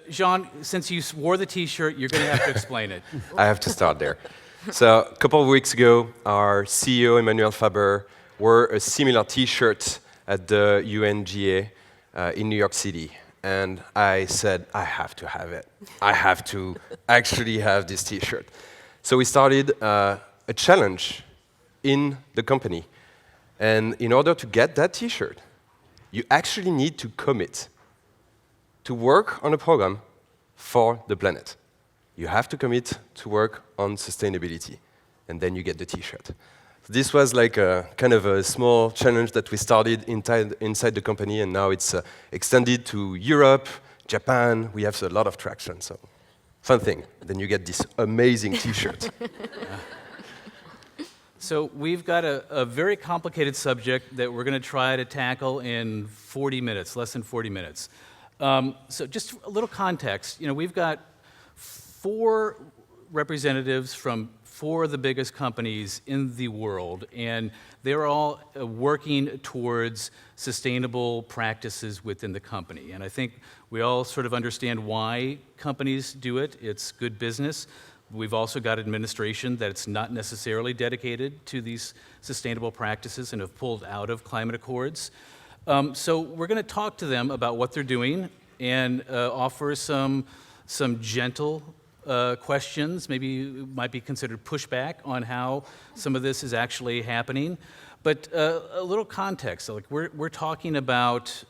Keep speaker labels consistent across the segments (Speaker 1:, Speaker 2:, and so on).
Speaker 1: Jean, since you wore the T-shirt, you're going to have to explain it.
Speaker 2: I have to start there. So a couple of weeks ago, our CEO, Emmanuel Faber, wore a similar T-shirt at the UNGA in New York City. And I said, I have to have it. I have to actually have this T-shirt. So we started a challenge in the company. And in order to get that T-shirt, you actually need to commit to work on a program for the planet. You have to commit to work on sustainability, and then you get the T-shirt. So this was like a kind of a small challenge that we started inside the company, and now it's extended to Europe, Japan. We have a lot of traction, so fun thing. Then you get this amazing T-shirt.
Speaker 1: So we've got a very complicated subject that we're going to try to tackle in 40 minutes, less than 40 minutes. So just a little context. You know, we've got 4 representatives from 4 of the biggest companies in the world, and they're all working towards sustainable practices within the company. And I think we all sort of understand why companies do it. It's good business. We've also got administration that's not necessarily dedicated to these sustainable practices and have pulled out of climate accords. So we're going to talk to them about what they're doing and offer some gentle questions, maybe might be considered pushback on how some of this is actually happening. But a little context, like we're talking about,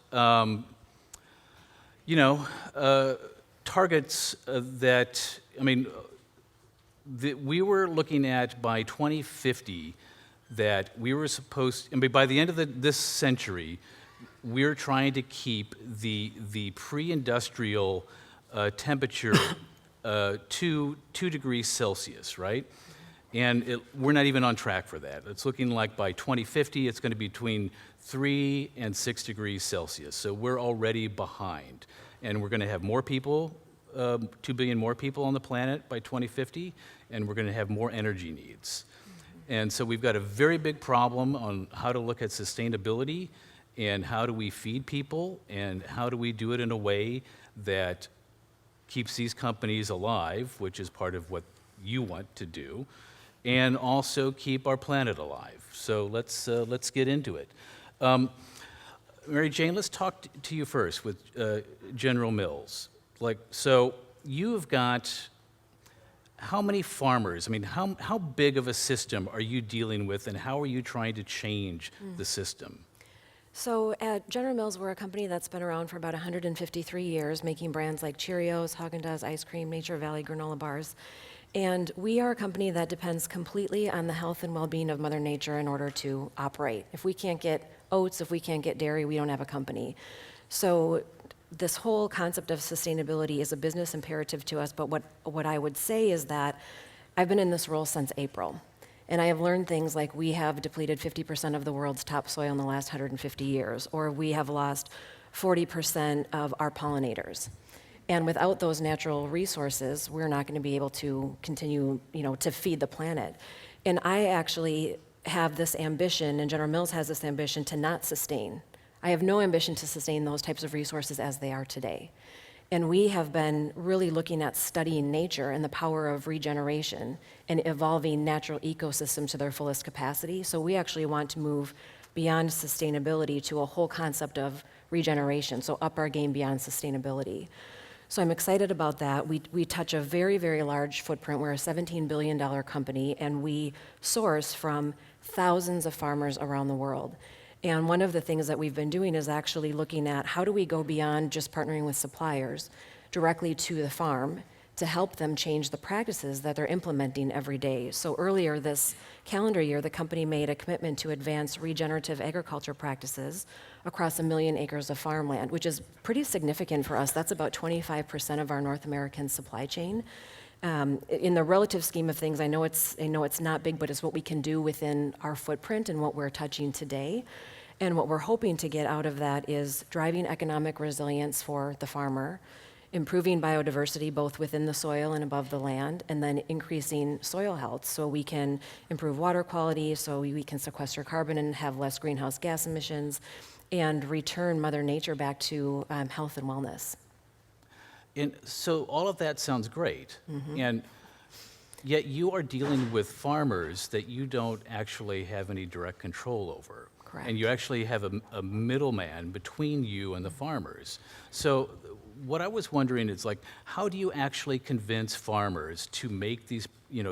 Speaker 1: targets that, we were looking at by 2050 that we were supposed, by the end of this century, we're trying to keep the pre-industrial temperature to 2 degrees Celsius, right? And we're not even on track for that. It's looking like by 2050, it's going to be between 3 and 6 degrees Celsius. So we're already behind. And we're going to have more people, 2 billion more people on the planet by 2050, and we're going to have more energy needs. And so we've got a very big problem on how to look at sustainability and how do we feed people and how do we do it in a way that keeps these companies alive, which is part of what you want to do, and also keep our planet alive. So let's get into it. Mary Jane, let's talk to you first with General Mills. So you've got how many farmers? How big of a system are you dealing with, and how are you trying to change the system?
Speaker 3: So at General Mills, we're a company that's been around for about 153 years, making brands like Cheerios, Haagen-Dazs ice cream, Nature Valley granola bars. And we are a company that depends completely on the health and well-being of Mother Nature in order to operate. If we can't get oats, if we can't get dairy, we don't have a company. So this whole concept of sustainability is a business imperative to us, but what I would say is that I've been in this role since April. And I have learned things like we have depleted 50% of the world's topsoil in the last 150 years, or we have lost 40% of our pollinators. And without those natural resources, we're not going to be able to continue, to feed the planet. And I actually have this ambition, and General Mills has this ambition to not sustain. I have no ambition to sustain those types of resources as they are today. And we have been really looking at studying nature and the power of regeneration and evolving natural ecosystems to their fullest capacity. So we actually want to move beyond sustainability to a whole concept of regeneration, so up our game beyond sustainability. So I'm excited about that. We touch a very, very large footprint. We're a $17 billion company, and we source from thousands of farmers around the world. And one of the things that we've been doing is actually looking at how do we go beyond just partnering with suppliers directly to the farm to help them change the practices that they're implementing every day. So earlier this calendar year, the company made a commitment to advance regenerative agriculture practices across 1 million acres of farmland, which is pretty significant for us. That's about 25% of our North American supply chain. In the relative scheme of things, I know it's not big, but it's what we can do within our footprint and what we're touching today. And what we're hoping to get out of that is driving economic resilience for the farmer, improving biodiversity both within the soil and above the land, and then increasing soil health so we can improve water quality, so we can sequester carbon and have less greenhouse gas emissions, and return Mother Nature back to health and wellness.
Speaker 1: And so all of that sounds great. And yet you are dealing with farmers that you don't actually have any direct control over.
Speaker 3: Correct.
Speaker 1: And you actually have a middleman between you and the farmers. So what I was wondering is, like, how do you actually convince farmers to make these,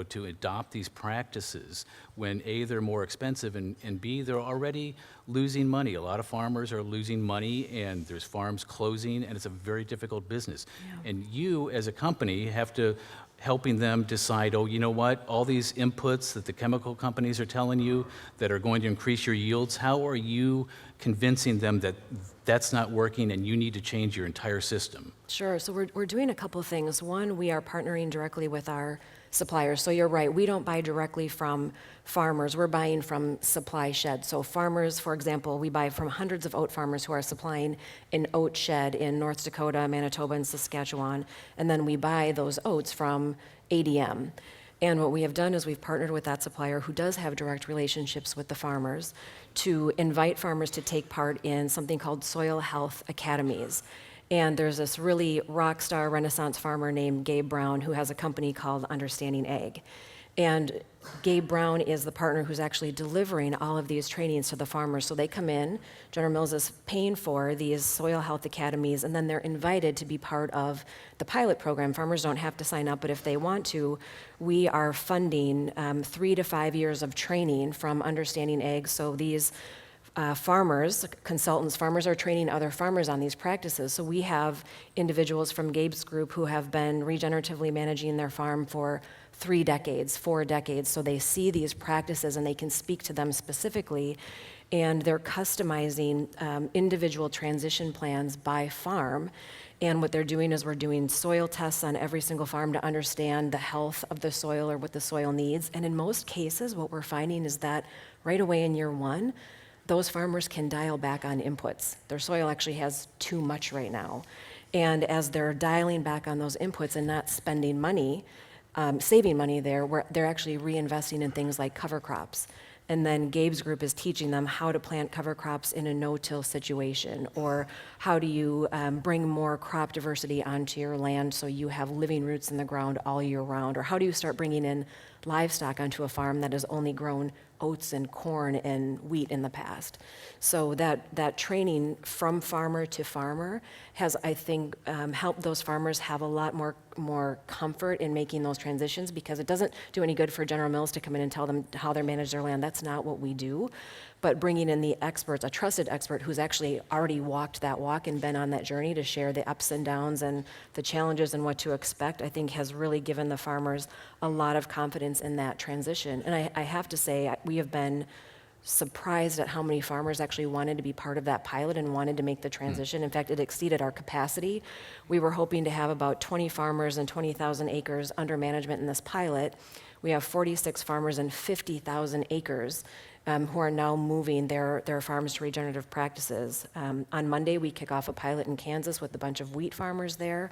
Speaker 1: to adopt these practices when A, they're more expensive, and B, they're already losing money. A lot of farmers are losing money, and there's farms closing, and it's a very difficult business.
Speaker 3: Yeah.
Speaker 1: And you, as a company, have to helping them decide, oh, you know what, all these inputs that the chemical companies are telling you that are going to increase your yields, how are you convincing them that that's not working and you need to change your entire system?
Speaker 3: Sure. So we're doing a couple of things. One, we are partnering directly with our suppliers. So you're right, we don't buy directly from farmers. We're buying from supply sheds. So farmers, for example, we buy from hundreds of oat farmers who are supplying an oat shed in North Dakota, Manitoba, and Saskatchewan. And then we buy those oats from ADM. And what we have done is we've partnered with that supplier who does have direct relationships with the farmers to invite farmers to take part in something called soil health academies. And there's this really rock star Renaissance farmer named Gabe Brown who has a company called Understanding Ag. And Gabe Brown is the partner who's actually delivering all of these trainings to the farmers. So they come in, General Mills is paying for these soil health academies, and then they're invited to be part of the pilot program. Farmers don't have to sign up, but if they want to, we are funding 3 to 5 years of training from Understanding Ag. So these farmers, consultants, farmers are training other farmers on these practices. So we have individuals from Gabe's group who have been regeneratively managing their farm for 3 decades, 4 decades. So they see these practices and they can speak to them specifically. And they're customizing individual transition plans by farm. And what they're doing is we're doing soil tests on every single farm to understand the health of the soil or what the soil needs. And in most cases, what we're finding is that right away in year 1, those farmers can dial back on inputs. Their soil actually has too much right now. And as they're dialing back on those inputs and not spending money, saving money there, they're actually reinvesting in things like cover crops. And then Gabe's group is teaching them how to plant cover crops in a no-till situation, or how do you bring more crop diversity onto your land so you have living roots in the ground all year round, or how do you start bringing in livestock onto a farm that has only grown oats and corn and wheat in the past. So that training from farmer to farmer has, I think, helped those farmers have a lot more comfort in making those transitions, because it doesn't do any good for General Mills to come in and tell them how they manage their land. That's not what we do. But bringing in the experts, a trusted expert who's actually already walked that walk and been on that journey to share the ups and downs and the challenges and what to expect, I think has really given the farmers a lot of confidence in that transition. And I have to say, we have been surprised at how many farmers actually wanted to be part of that pilot and wanted to make the transition. In fact, it exceeded our capacity. We were hoping to have about 20 farmers and 20,000 acres under management in this pilot. We have 46 farmers and 50,000 acres who are now moving their farms to regenerative practices. On Monday, we kick off a pilot in Kansas with a bunch of wheat farmers there.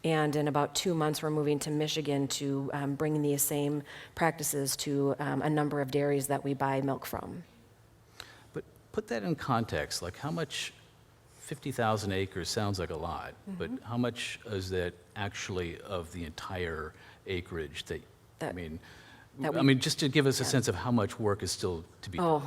Speaker 3: And in about 2 months, we're moving to Michigan to bring these same practices to a number of dairies that we buy milk from.
Speaker 1: But put that in context, like how much, 50,000 acres sounds like a lot, but how much is that actually of the entire acreage I mean, just to give us a sense of how much work is still to be done.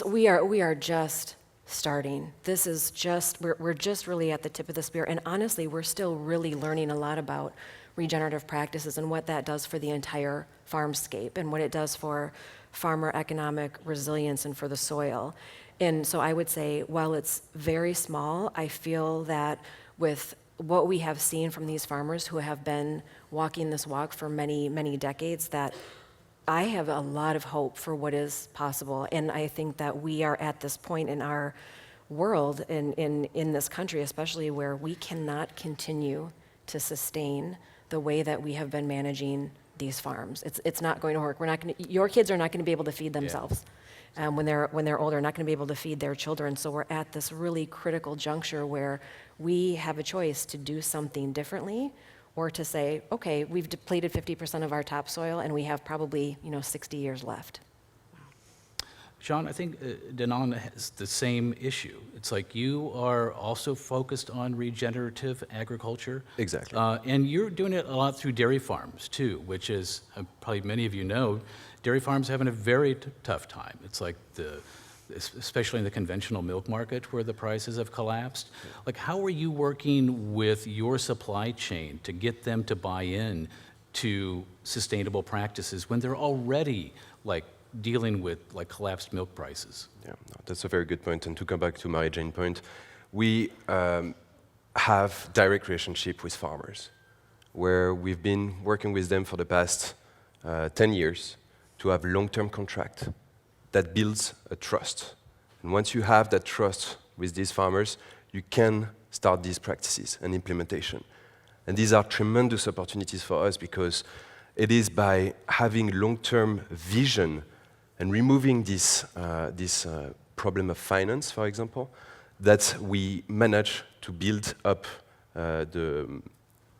Speaker 3: We are just starting. This is just, we're just really at the tip of the spear. And honestly, we're still really learning a lot about regenerative practices and what that does for the entire farmscape and what it does for farmer economic resilience and for the soil. And so I would say, while it's very small, I feel that with what we have seen from these farmers who have been walking this walk for many, many decades, that I have a lot of hope for what is possible. And I think that we are at this point in our world, in this country especially, where we cannot continue to sustain the way that we have been managing these farms. It's not going to work. Your kids are not going to be able to feed themselves. When they're older, not going to be able to feed their children. So we're at this really critical juncture where we have a choice to do something differently, or to say, okay, we've depleted 50% of our topsoil and we have probably 60 years left.
Speaker 1: John, I think Danone has the same issue. It's like you are also focused on regenerative agriculture.
Speaker 2: Exactly.
Speaker 1: And you're doing it a lot through dairy farms, too, which is, probably many of you know, dairy farms are having a very tough time. It's like especially in the conventional milk market where the prices have collapsed. Like, how are you working with your supply chain to get them to buy in to sustainable practices when they're already like dealing with like collapsed milk prices?
Speaker 2: Yeah, no, that's a very good point. And to come back to Mary-Jane point, we have direct relationship with farmers, where we've been working with them for the past 10 years to have long-term contract that builds a trust. And once you have that trust with these farmers, you can start these practices and implementation. And these are tremendous opportunities for us because it is by having long-term vision and removing this problem of finance, for example, that we manage to build up the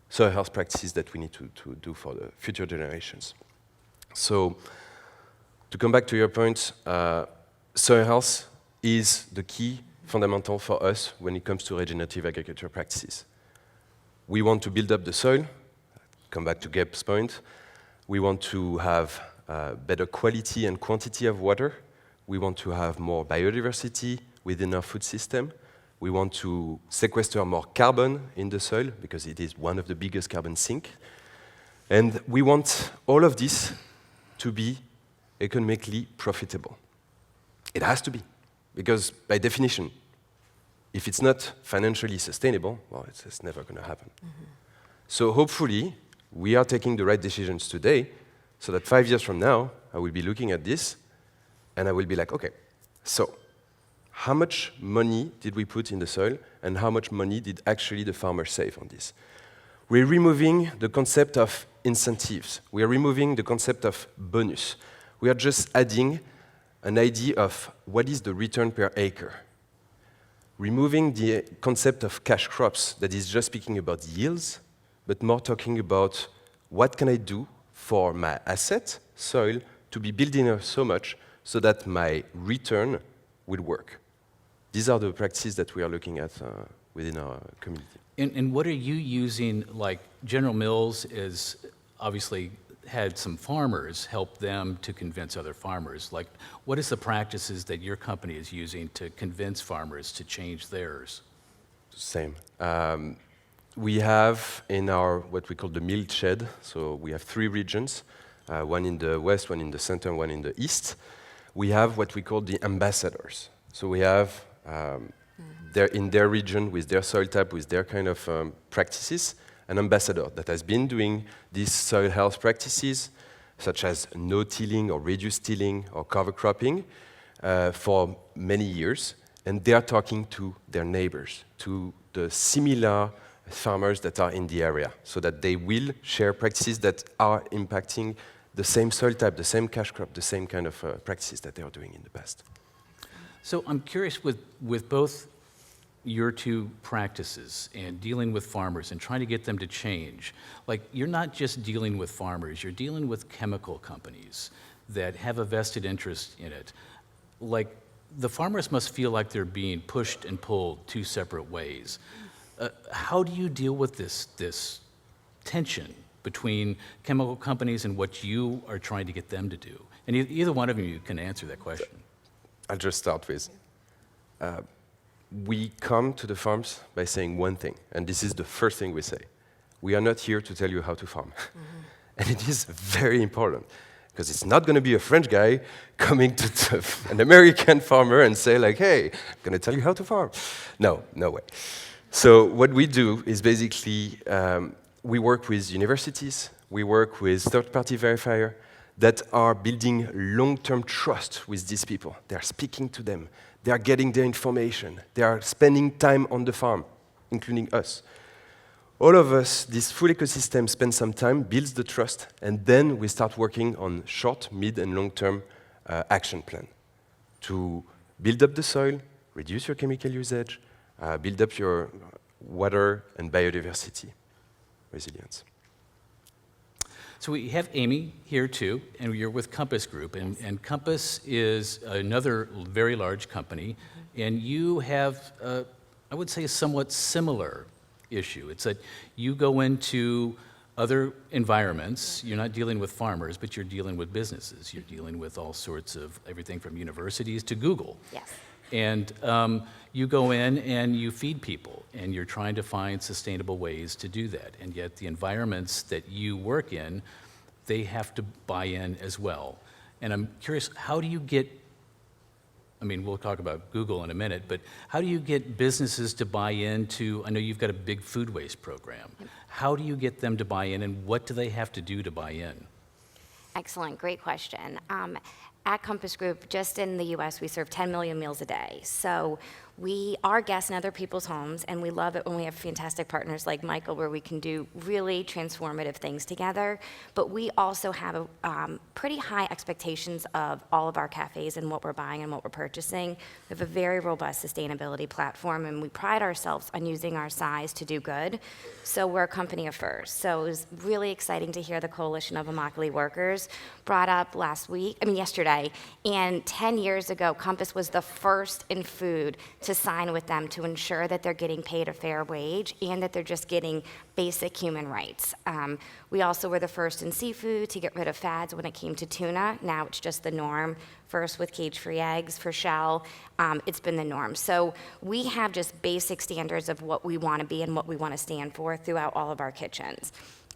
Speaker 2: soil health practices that we need to do for the future generations. So, to come back to your point, soil health is the key fundamental for us when it comes to regenerative agriculture practices. We want to build up the soil, come back to Gabe's point. We want to have better quality and quantity of water. We want to have more biodiversity within our food system. We want to sequester more carbon in the soil because it is one of the biggest carbon sinks. And we want all of this to be economically profitable. It has to be, because by definition, if it's not financially sustainable, well, it's never going to happen. Mm-hmm. So hopefully, we are taking the right decisions today, so that 5 years from now, I will be looking at this, and I will be like, okay, so how much money did we put in the soil, and how much money did actually the farmer save on this? We're removing the concept of incentives. We are removing the concept of bonus. We are just adding an idea of what is the return per acre. Removing the concept of cash crops that is just speaking about yields, but more talking about what can I do for my asset, soil, to be building up so much so that my return will work. These are the practices that we are looking at within our community.
Speaker 1: And what are you using, like General Mills is obviously had some farmers help them to convince other farmers. Like, what is the practices that your company is using to convince farmers to change theirs?
Speaker 2: Same. We have in our, what we call the milk shed, so we have 3 regions, one in the west, one in the center, one in the east. We have what we call the ambassadors. So we have, in their region, with their soil type, with their kind of practices, an ambassador that has been doing these soil health practices, such as no-tilling or reduced tilling or cover cropping, for many years. And they are talking to their neighbors, to the similar farmers that are in the area, so that they will share practices that are impacting the same soil type, the same cash crop, the same kind of practices that they are doing in the past.
Speaker 1: So I'm curious with both your 2 practices and dealing with farmers and trying to get them to change. Like, you're not just dealing with farmers, you're dealing with chemical companies that have a vested interest in it. Like, the farmers must feel like they're being pushed and pulled 2 separate ways. How do you deal with this tension between chemical companies and what you are trying to get them to do? And either one of you can answer that question.
Speaker 2: I'll just start with, we come to the farms by saying one thing, and this is the first thing we say. We are not here to tell you how to farm. Mm-hmm. And it is very important, because it's not going to be a French guy coming to an American farmer and say like, hey, I'm going to tell you how to farm. No way. So what we do is basically, we work with universities, we work with third-party verifiers that are building long-term trust with these people. They are speaking to them. They are getting their information. They are spending time on the farm, including us. All of us, this full ecosystem, spend some time, builds the trust, and then we start working on short, mid, and long-term action plan to build up the soil, reduce your chemical usage, build up your water and biodiversity resilience.
Speaker 1: So we have Amy here too, and you're with Compass Group, and Compass is another very large company, and you have, I would say, a somewhat similar issue. It's that you go into other environments. You're not dealing with farmers, but you're dealing with businesses. You're dealing with all sorts of everything from universities to Google.
Speaker 4: Yes.
Speaker 1: And you go in and you feed people, and you're trying to find sustainable ways to do that. And yet the environments that you work in, they have to buy in as well. And I'm curious, how do you get, I mean, we'll talk about Google in a minute, but how do you get businesses to buy into, I know you've got a big food waste program. How do you get them to buy in, and what do they have to do to buy in?
Speaker 4: Excellent, great question. At Compass Group, just in the US, we serve 10 million meals a day. So we are guests in other people's homes, and we love it when we have fantastic partners like Michael, where we can do really transformative things together. But we also have pretty high expectations of all of our cafes and what we're buying and what we're purchasing. We have a very robust sustainability platform, and we pride ourselves on using our size to do good. So we're a company of first. So it was really exciting to hear the Coalition of Immokalee Workers brought up yesterday. And 10 years ago, Compass was the first in food to sign with them to ensure that they're getting paid a fair wage and that they're just getting basic human rights. We also were the first in seafood to get rid of fads when it came to tuna. Now it's just the norm. First with cage-free eggs for shell, it's been the norm. So we have just basic standards of what we want to be and what we want to stand for throughout all of our kitchens.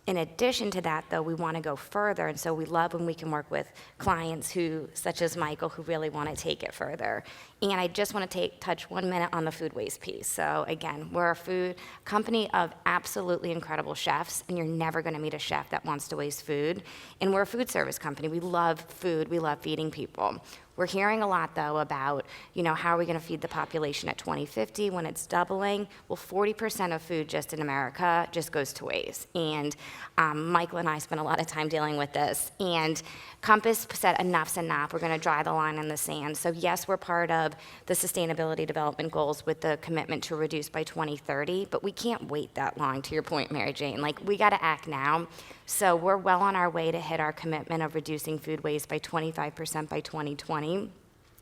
Speaker 4: In addition to that, though, we want to go further, and so we love when we can work with clients such as Michael, who really want to take it further. And I just want to touch 1 minute on the food waste piece. So again, we're a food company of absolutely incredible chefs, and you're never going to meet a chef that wants to waste food. And we're a food service company. We love food. We love feeding people. We're hearing a lot, though, about, how are we going to feed the population at 2050 when it's doubling? Well, 40% of food just in America just goes to waste. And Michael and I spent a lot of time dealing with this. And Compass said enough's enough. We're going to draw the line in the sand. So yes, we're part of the Sustainability Development Goals with the commitment to reduce by 2030, but we can't wait that long, to your point, Mary Jane. We got to act now. So we're well on our way to hit our commitment of reducing food waste by 25% by 2020.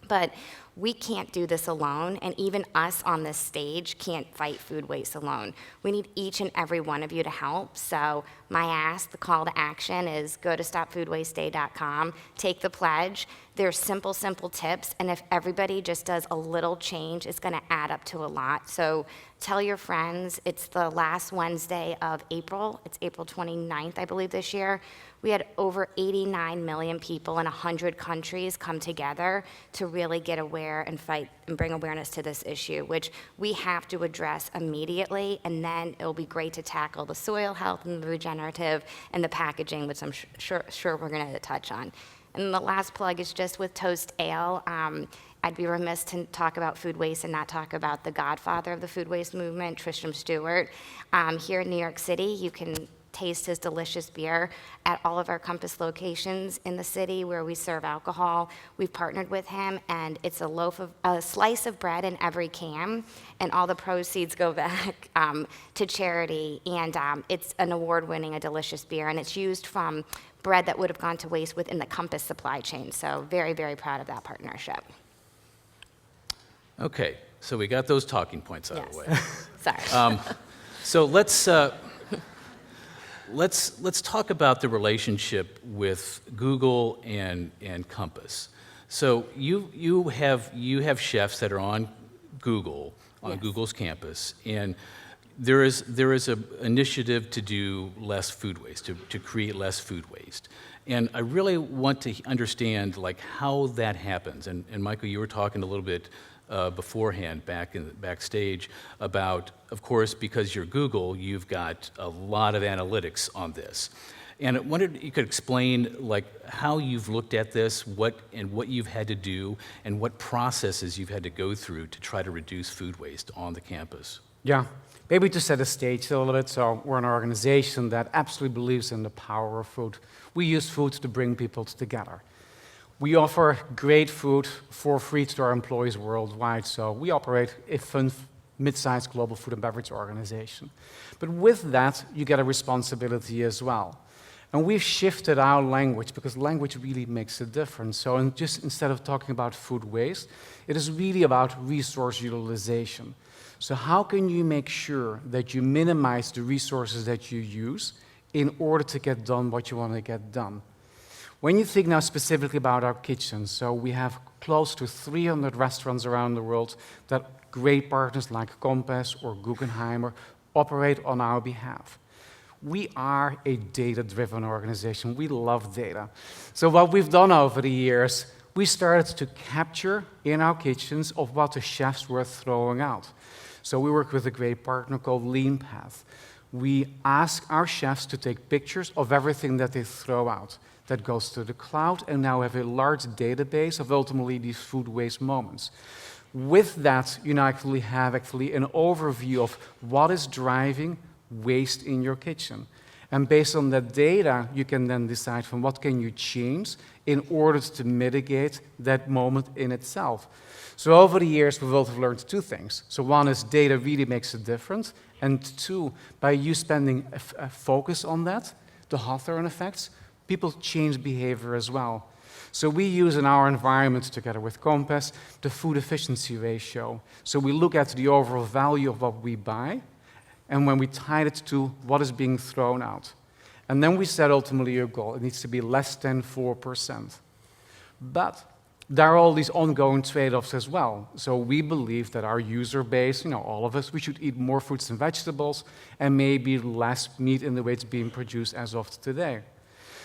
Speaker 4: But we can't do this alone, and even us on this stage can't fight food waste alone. We need each and every one of you to help. So my ask, the call to action is go to stopfoodwasteday.com, take the pledge. There's simple tips, and if everybody just does a little change, it's going to add up to a lot. So tell your friends. It's the last Wednesday of April. It's April 29th, I believe, this year. We had over 89 million people in 100 countries come together to really get aware and fight and bring awareness to this issue, which we have to address immediately, and then it'll be great to tackle the soil health and the regenerative and the packaging, which I'm sure we're going to touch on. And the last plug is just with Toast Ale. I'd be remiss to talk about food waste and not talk about the godfather of the food waste movement, Tristram Stewart. Here in New York City, you can taste his delicious beer at all of our Compass locations in the city where we serve alcohol. We've partnered with him, and it's a slice of bread in every can, and all the proceeds go back to charity. And it's an award-winning, a delicious beer, and it's used from bread that would have gone to waste within the Compass supply chain. So very, very proud of that partnership.
Speaker 1: Okay, so we got those talking points out of the way.
Speaker 4: Sorry.
Speaker 1: So let's talk about the relationship with Google and Compass. So you have chefs that are on Google, on
Speaker 4: Yes.
Speaker 1: Google's campus, and there is an initiative to do less food waste, to create less food waste. And I really want to understand how that happens. And Michael, you were talking a little bit beforehand, backstage, about, of course, because you're Google, you've got a lot of analytics on this. And I wondered if you could explain how you've looked at this, what you've had to do, and what processes you've had to go through to try to reduce food waste on the campus.
Speaker 5: Yeah, maybe to set the stage a little bit. So we're an organization that absolutely believes in the power of food. We use food to bring people together. We offer great food for free to our employees worldwide, so we operate a fun, mid-sized global food and beverage organization. But with that, you get a responsibility as well. And we've shifted our language because language really makes a difference. So just instead of talking about food waste, it is really about resource utilization. So how can you make sure that you minimize the resources that you use in order to get done what you want to get done? When you think now specifically about our kitchens, so we have close to 300 restaurants around the world that great partners like Compass or Guggenheimer operate on our behalf. We are a data-driven organization. We love data. So what we've done over the years, we started to capture in our kitchens of what the chefs were throwing out. So we work with a great partner called LeanPath. We ask our chefs to take pictures of everything that they throw out. That goes to the cloud, and now have a large database of ultimately these food waste moments. With that, you now actually have an overview of what is driving waste in your kitchen. And based on that data, you can then decide from what can you change in order to mitigate that moment in itself. So over the years, we've also learned two things. So one is data really makes a difference. And two, by you spending a focus on that, the Hawthorne effects, people change behavior as well. So we use in our environment, together with Compass, the food efficiency ratio. So we look at the overall value of what we buy, and when we tie it to what is being thrown out. And then we set ultimately a goal. It needs to be less than 4%. But there are all these ongoing trade-offs as well. So we believe that our user base, all of us, we should eat more fruits and vegetables and maybe less meat in the way it's being produced as of today.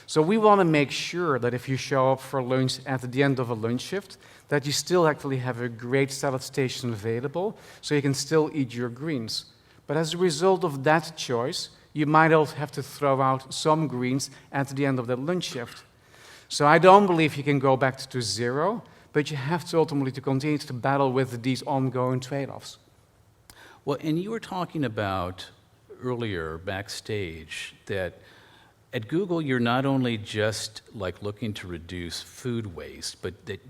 Speaker 5: So we want to make sure that if you show up for lunch at the end of a lunch shift, that you still actually have a great salad station available, so you can still eat your greens. But as a result of that choice, you might also have to throw out some greens at the end of that lunch shift. So I don't believe you can go back to zero, but you have to ultimately continue to battle with these ongoing trade-offs.
Speaker 1: Well, and you were talking about earlier backstage that at Google, you're not only just looking to reduce food waste, but that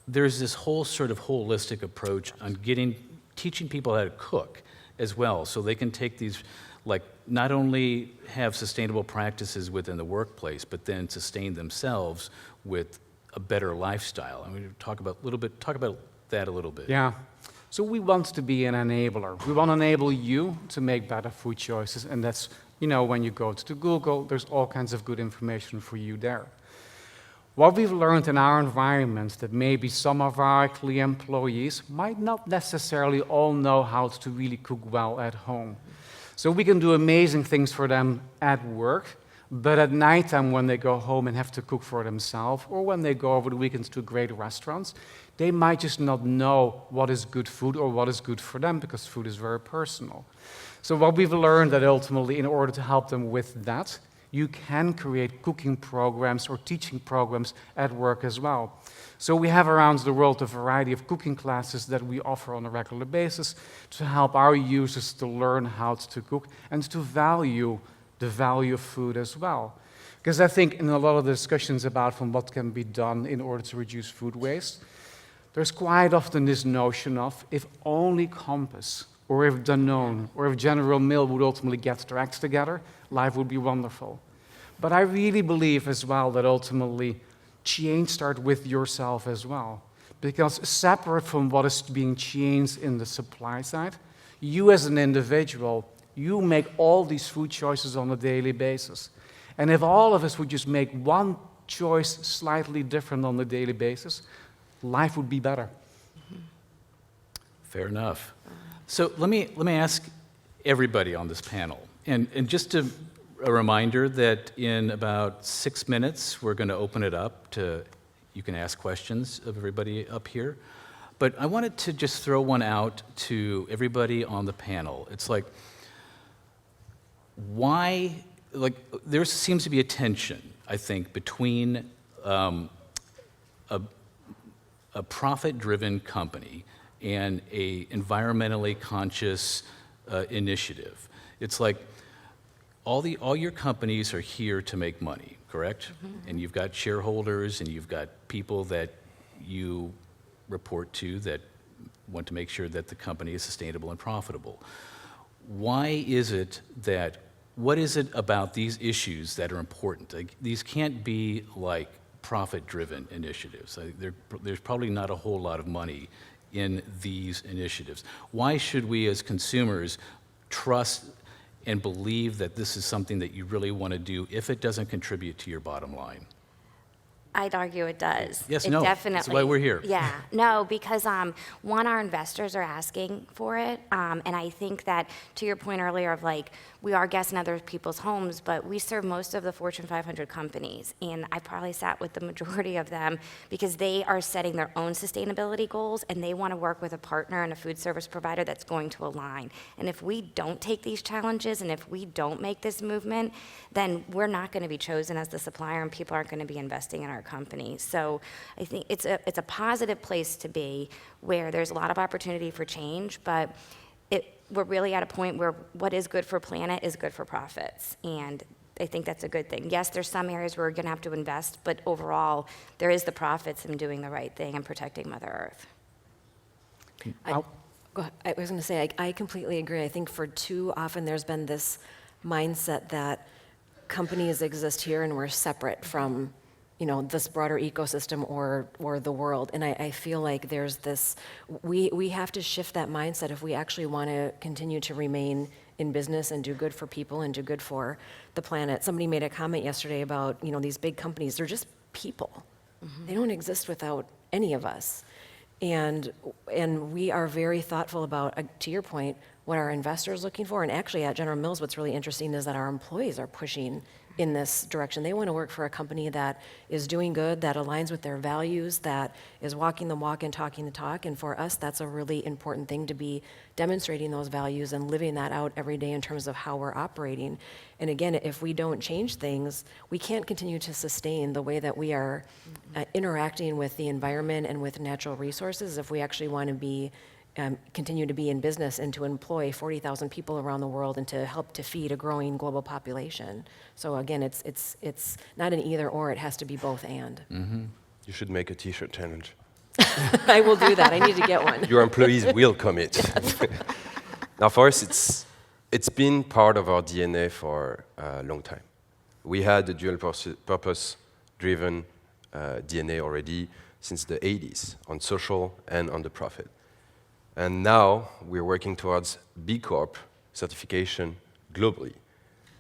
Speaker 1: there's this whole sort of holistic approach on teaching people how to cook as well, so they can take these, not only have sustainable practices within the workplace, but then sustain themselves with a better lifestyle. I'm going to talk about that a little bit.
Speaker 5: Yeah. So we want to be an enabler. We want to enable you to make better food choices, and that's when you go to Google, there's all kinds of good information for you there. What we've learned in our environment that maybe some of our employees might not necessarily all know how to really cook well at home. So we can do amazing things for them at work, but at nighttime when they go home and have to cook for themselves, or when they go over the weekends to great restaurants, they might just not know what is good food or what is good for them, because food is very personal. So what we've learned that ultimately, in order to help them with that, you can create cooking programs or teaching programs at work as well. So we have around the world a variety of cooking classes that we offer on a regular basis to help our users to learn how to cook and to value the value of food as well. Because I think in a lot of the discussions about what can be done in order to reduce food waste, there's quite often this notion of if only Compass or if Danone or if General Mills would ultimately get their acts together, life would be wonderful. But I really believe as well that ultimately change starts with yourself as well. Because separate from what is being changed in the supply side, you as an individual, you make all these food choices on a daily basis. And if all of us would just make one choice slightly different on a daily basis, life would be better.
Speaker 1: Fair enough. So let me ask everybody on this panel, and just a reminder that in about 6 minutes we're going to open it up to, you can ask questions of everybody up here. But I wanted to just throw one out to everybody on the panel. It's why, there seems to be a tension, I think, between a profit-driven company and a environmentally conscious initiative. It's all your companies are here to make money, correct? Mm-hmm. And you've got shareholders and you've got people that you report to that want to make sure that the company is sustainable and profitable. Why is it that what is it about these issues that are important? Like, these can't be like profit-driven initiatives. There's probably not a whole lot of money in these initiatives. Why should we as consumers trust and believe that this is something that you really want to do if it doesn't contribute to your bottom line?
Speaker 4: I'd argue it does.
Speaker 1: Yes,
Speaker 4: it
Speaker 1: no,
Speaker 4: definitely.
Speaker 1: that's why we're here.
Speaker 4: Yeah, no, because one, our investors are asking for it, and I think that to your point earlier of like, we are guests in other people's homes, but we serve most of the Fortune 500 companies, and I probably sat with the majority of them because they are setting their own sustainability goals, and they want to work with a partner and a food service provider that's going to align. And if we don't take these challenges, and if we don't make this movement, then we're not going to be chosen as the supplier, and people aren't going to be investing in our company. So I think it's a positive place to be where there's a lot of opportunity for change, but we're really at a point where what is good for planet is good for profits, and I think that's a good thing. Yes, there's some areas where we're going to have to invest, but overall, there is the profits in doing the right thing and protecting Mother Earth.
Speaker 3: Go ahead. I was going to say, I completely agree. I think for too often there's been this mindset that companies exist here and we're separate from, this broader ecosystem or the world. And I feel like there's this, we have to shift that mindset if we actually want to continue to remain in business and do good for people and do good for the planet. Somebody made a comment yesterday about, these big companies, they're just people. Mm-hmm. They don't exist without any of us. And we are very thoughtful about, to your point, what our investors are looking for. And actually at General Mills, what's really interesting is that our employees are pushing in this direction. They want to work for a company that is doing good, that aligns with their values, that is walking the walk and talking the talk. And for us, that's a really important thing, to be demonstrating those values and living that out every day in terms of how we're operating. And again, if we don't change things, we can't continue to sustain the way that we are interacting with the environment and with natural resources if we actually want to be continue to be in business and to employ 40,000 people around the world and to help to feed a growing global population. So again, it's not an either or, it has to be both and.
Speaker 2: Mm-hmm. You should make a T-shirt challenge.
Speaker 3: I will do that. I need to get one.
Speaker 2: Your employees will commit. Yes. Now, for us, it's been part of our DNA for a long time. We had a dual purpose-driven DNA already since the 80s on social and on the profit. And now we're working towards B Corp certification globally.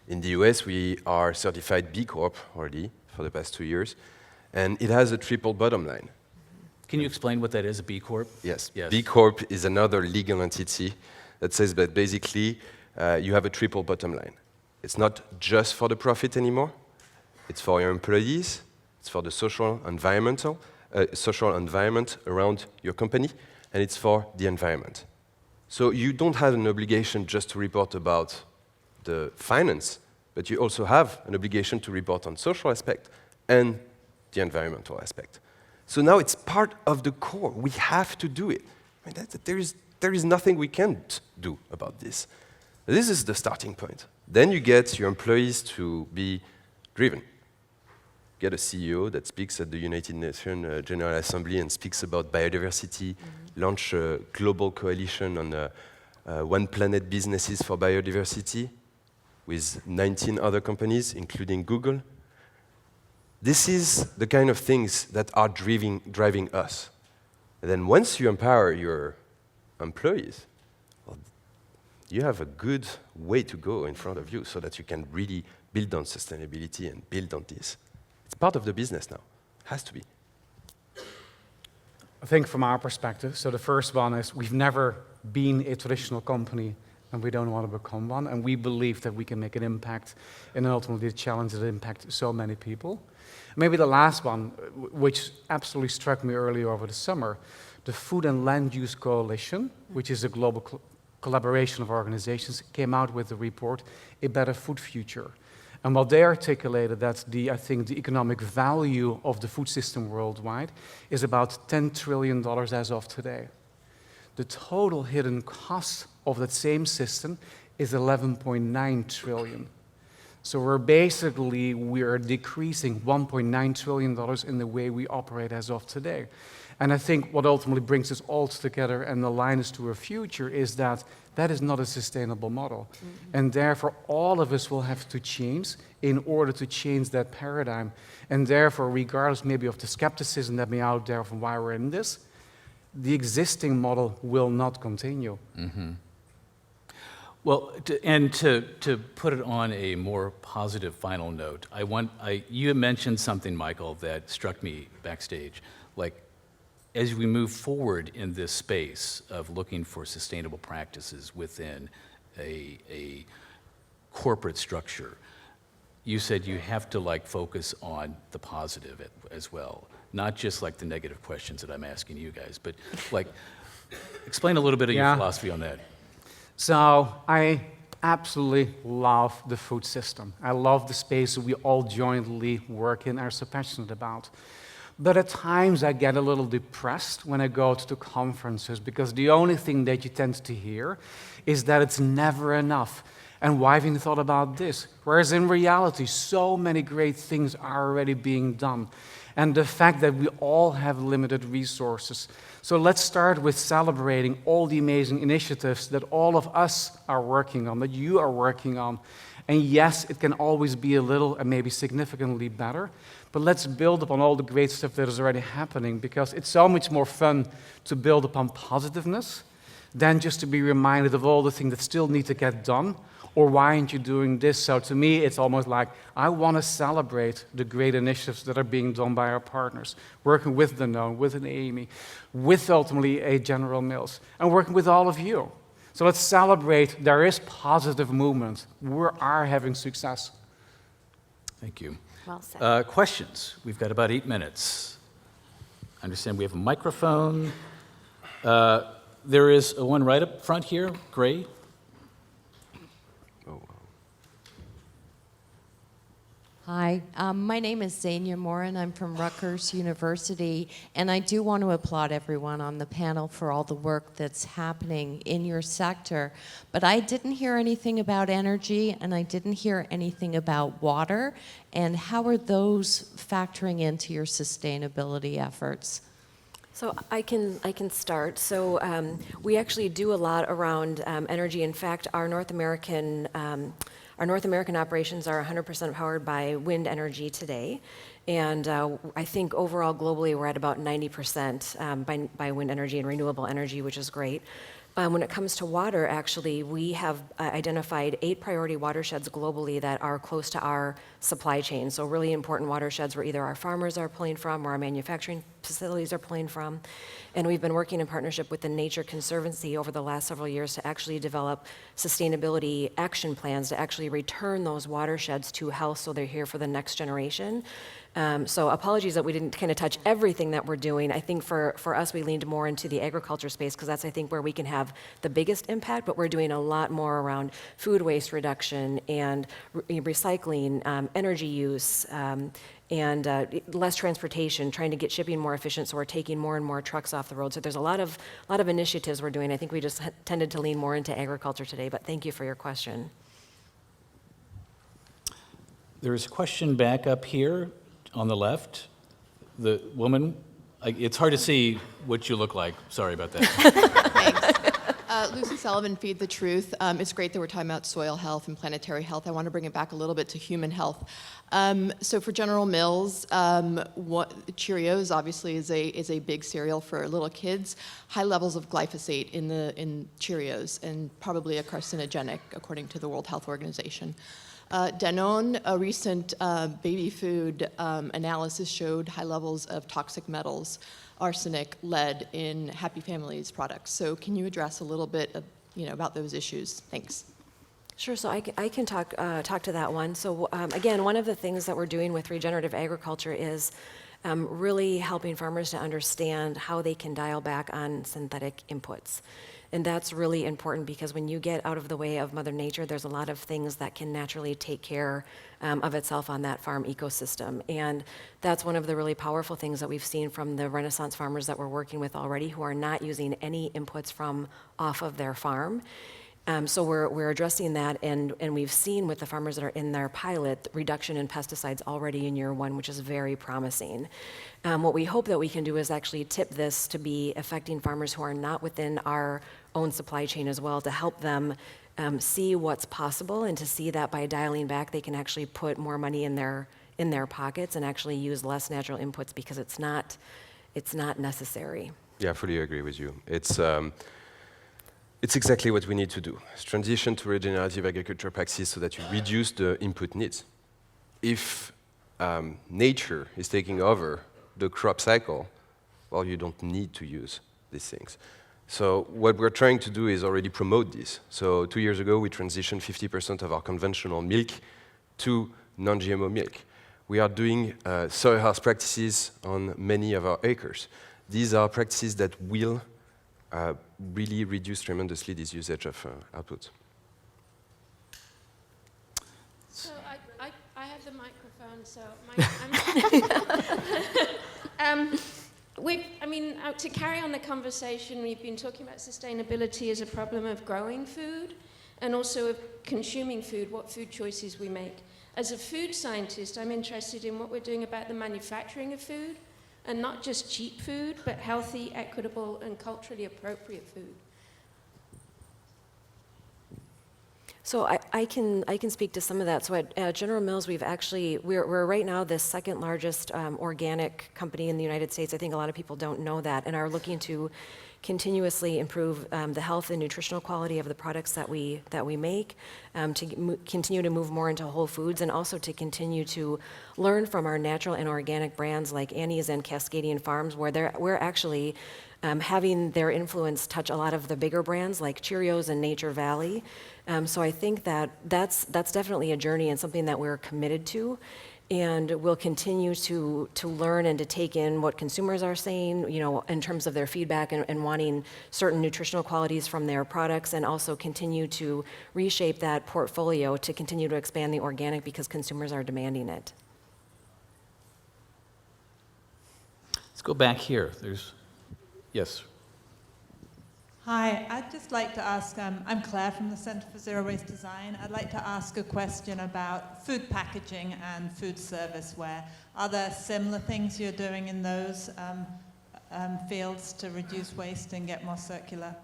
Speaker 2: In the US, we are certified B Corp already for the past 2 years, and it has a triple bottom line.
Speaker 1: Can you explain what that is, a B Corp?
Speaker 2: Yes.
Speaker 1: Yes.
Speaker 2: B Corp is another legal entity that says that basically you have a triple bottom line. It's not just for the profit anymore. It's for your employees. It's for the social environment around your company, and it's for the environment. So you don't have an obligation just to report about the finance, but you also have an obligation to report on social aspect and the environmental aspect. So now it's part of the core. We have to do it. I mean, there is nothing we can't do about this. This is the starting point. Then you get your employees to be driven. Get a CEO that speaks at the United Nations General Assembly and speaks about biodiversity, launch a global coalition on One Planet Businesses for Biodiversity with 19 other companies, including Google. This is the kind of things that are driving us. And then once you empower your employees, well, you have a good way to go in front of you so that you can really build on sustainability and build on this. It's part of the business now. It has to be.
Speaker 5: I think from our perspective, so the first one is we've never been a traditional company and we don't want to become one, and we believe that we can make an impact and ultimately challenge that impact so many people. Maybe the last one, which absolutely struck me earlier over the summer, the Food and Land Use Coalition, which is a global collaboration of organizations, came out with the report, A Better Food Future. And what they articulated, that I think the economic value of the food system worldwide is about $10 trillion as of today. The total hidden cost of that same system is $11.9 trillion. So we are decreasing $1.9 trillion in the way we operate as of today. And I think what ultimately brings us all together and align us to a future is that that is not a sustainable model. And therefore, all of us will have to change in order to change that paradigm. And therefore, regardless maybe of the skepticism that may be out there from why we're in this, the existing model will not continue.
Speaker 1: Well, to put it on a more positive final note, you had mentioned something, Michael, that struck me backstage. Like, as we move forward in this space of looking for sustainable practices within a corporate structure, you said you have to like focus on the positive as well, not just like the negative questions that I'm asking you guys, but like explain a little bit of your philosophy on that.
Speaker 5: So I absolutely love the food system. I love the space that we all jointly work in and are so passionate about. But at times I get a little depressed when I go to the conferences because the only thing that you tend to hear is that it's never enough. And why haven't you thought about this? Whereas in reality, so many great things are already being done. And the fact that we all have limited resources. So let's start with celebrating all the amazing initiatives that all of us are working on, that you are working on. And yes, it can always be a little and maybe significantly better, but let's build upon all the great stuff that is already happening, because it's so much more fun to build upon positiveness than just to be reminded of all the things that still need to get done, or why aren't you doing this? So to me, it's almost like I want to celebrate the great initiatives that are being done by our partners, working with Danone, with an Amy, with ultimately a General Mills, and working with all of you. So let's celebrate there is positive movement. We are having success.
Speaker 1: Thank you.
Speaker 4: Well said.
Speaker 1: Questions? We've got about 8 minutes. I understand we have a microphone. There is one right up front here, gray.
Speaker 6: Hi, my name is Zania Morin. I'm from Rutgers University, and I do want to applaud everyone on the panel for all the work that's happening in your sector. But I didn't hear anything about energy, and I didn't hear anything about water. And how are those factoring into your sustainability efforts?
Speaker 3: So I can start. So we actually do a lot around energy. In fact, our North American operations are 100% powered by wind energy today. And I think overall globally we're at about 90% by wind energy and renewable energy, which is great. When it comes to water, actually, we have identified 8 priority watersheds globally that are close to our supply chain. So really important watersheds where either our farmers are pulling from or our manufacturing facilities are pulling from. And we've been working in partnership with the Nature Conservancy over the last several years to actually develop sustainability action plans to actually return those watersheds to health so they're here for the next generation. So apologies that we didn't kind of touch everything that we're doing. I think for us, we leaned more into the agriculture space because that's, I think, where we can have the biggest impact, but we're doing a lot more around food waste reduction and recycling, energy use, and less transportation, trying to get shipping more efficient, so we're taking more and more trucks off the road. So there's a lot of initiatives we're doing. I think we just tended to lean more into agriculture today, but thank you for your question.
Speaker 1: There's a question back up here on the left. The woman, it's hard to see what you look like. Sorry about that.
Speaker 7: Thanks. Lucy Sullivan, Feed the Truth. It's great that we're talking about soil health and planetary health. I want to bring it back a little bit to human health. So for General Mills, Cheerios obviously is a big cereal for little kids. High levels of glyphosate in Cheerios, and probably a carcinogenic, according to the World Health Organization. Danone, a recent baby food analysis showed high levels of toxic metals, arsenic, lead in Happy Families products. So can you address a little bit of, about those issues? Thanks.
Speaker 3: Sure, so I can talk to that one. So again, one of the things that we're doing with regenerative agriculture is really helping farmers to understand how they can dial back on synthetic inputs. And that's really important because when you get out of the way of Mother Nature, there's a lot of things that can naturally take care of itself on that farm ecosystem. And that's one of the really powerful things that we've seen from the Renaissance farmers that we're working with already, who are not using any inputs from off of their farm. So we're addressing that, and we've seen with the farmers that are in their pilot, reduction in pesticides already in year 1, which is very promising. What we hope that we can do is actually tip this to be affecting farmers who are not within our own supply chain as well, to help them see what's possible, and to see that by dialing back, they can actually put more money in their pockets and actually use less natural inputs, because it's not necessary.
Speaker 2: Yeah, I fully agree with you. It's exactly what we need to do. It's transition to regenerative agriculture practices so that you reduce the input needs. If nature is taking over the crop cycle, well, you don't need to use these things. So what we're trying to do is already promote this. So 2 years ago, we transitioned 50% of our conventional milk to non-GMO milk. We are doing soy health practices on many of our acres. These are practices that will really reduce tremendously this usage of outputs.
Speaker 8: So I have the microphone, so to carry on the conversation, we've been talking about sustainability as a problem of growing food and also of consuming food, what food choices we make. As a food scientist, I'm interested in what we're doing about the manufacturing of food, and not just cheap food, but healthy, equitable, and culturally appropriate food.
Speaker 3: So I can speak to some of that. So at General Mills, we're right now the second largest organic company in the United States. I think a lot of people don't know that, and are looking to continuously improve the health and nutritional quality of the products that we make, to continue to move more into whole foods, and also to continue to learn from our natural and organic brands like Annie's and Cascadian Farms, where we're actually having their influence touch a lot of the bigger brands like Cheerios and Nature Valley. So I think that's definitely a journey and something that we're committed to. And we'll continue to learn and to take in what consumers are saying, in terms of their feedback and wanting certain nutritional qualities from their products, and also continue to reshape that portfolio to continue to expand the organic, because consumers are demanding it.
Speaker 1: Let's go back here. Yes.
Speaker 9: Hi, I'd just like to ask, I'm Claire from the Centre for Zero Waste Design. I'd like to ask a question about food packaging and food serviceware. Are there similar things you're doing in those fields to reduce waste and get more circular?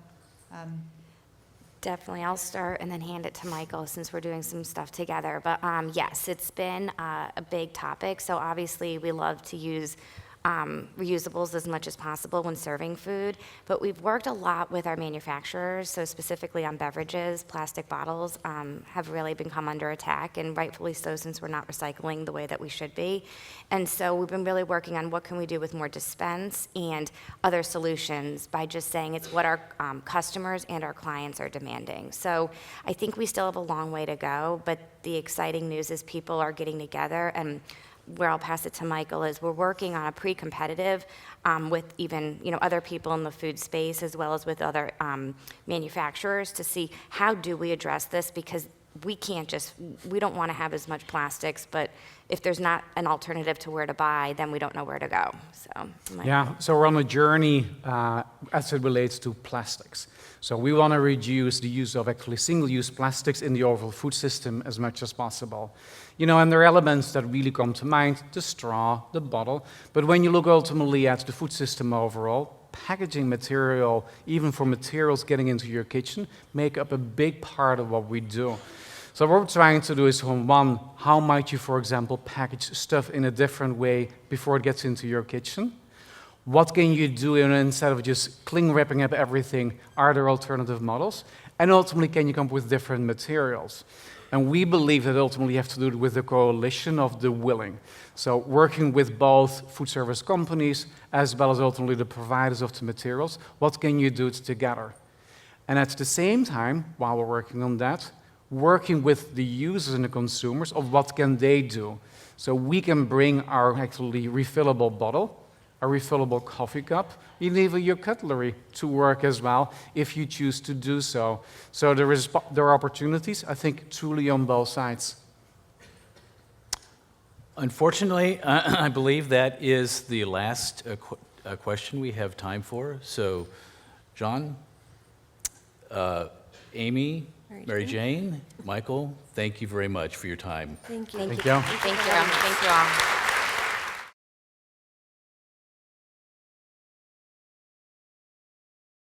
Speaker 4: Definitely. I'll start and then hand it to Michael, since we're doing some stuff together. But yes, it's been a big topic. So obviously we love to use reusables as much as possible when serving food, but we've worked a lot with our manufacturers. So specifically on beverages, plastic bottles have really become under attack, and rightfully so, since we're not recycling the way that we should be. And so we've been really working on what can we do with more dispense and other solutions, by just saying it's what our customers and our clients are demanding. So I think we still have a long way to go, but the exciting news is people are getting together, and where I'll pass it to Michael is we're working on a pre-competitive with even other people in the food space, as well as with other manufacturers, to see how do we address this, because we don't want to have as much plastics, but if there's not an alternative to where to buy, then we don't know where to go. So
Speaker 5: Yeah, so we're on a journey as it relates to plastics. So we want to reduce the use of actually single-use plastics in the overall food system as much as possible. And there are elements that really come to mind: the straw, the bottle. But when you look ultimately at the food system overall, packaging material, even for materials getting into your kitchen, make up a big part of what we do. So what we're trying to do is, one, how might you, for example, package stuff in a different way before it gets into your kitchen? What can you do instead of just cling wrapping up everything? Are there alternative models? And ultimately, can you come up with different materials? And we believe that ultimately you have to do it with the coalition of the willing. So working with both food service companies as well as ultimately the providers of the materials, what can you do together? And at the same time, while we're working on that, working with the users and the consumers of what can they do. So we can bring our actually refillable bottle, a refillable coffee cup, even your cutlery to work as well, if you choose to do so. So there are opportunities, I think, truly on both sides.
Speaker 1: Unfortunately, I believe that is the last question we have time for. So, John, Amy,
Speaker 3: Mary
Speaker 1: Mary
Speaker 3: Jane.
Speaker 1: Jane, Michael, thank you very much for your time.
Speaker 3: Thank you.
Speaker 4: Thank
Speaker 5: Thank
Speaker 4: you.
Speaker 5: you.
Speaker 4: Thank you. Thank you all.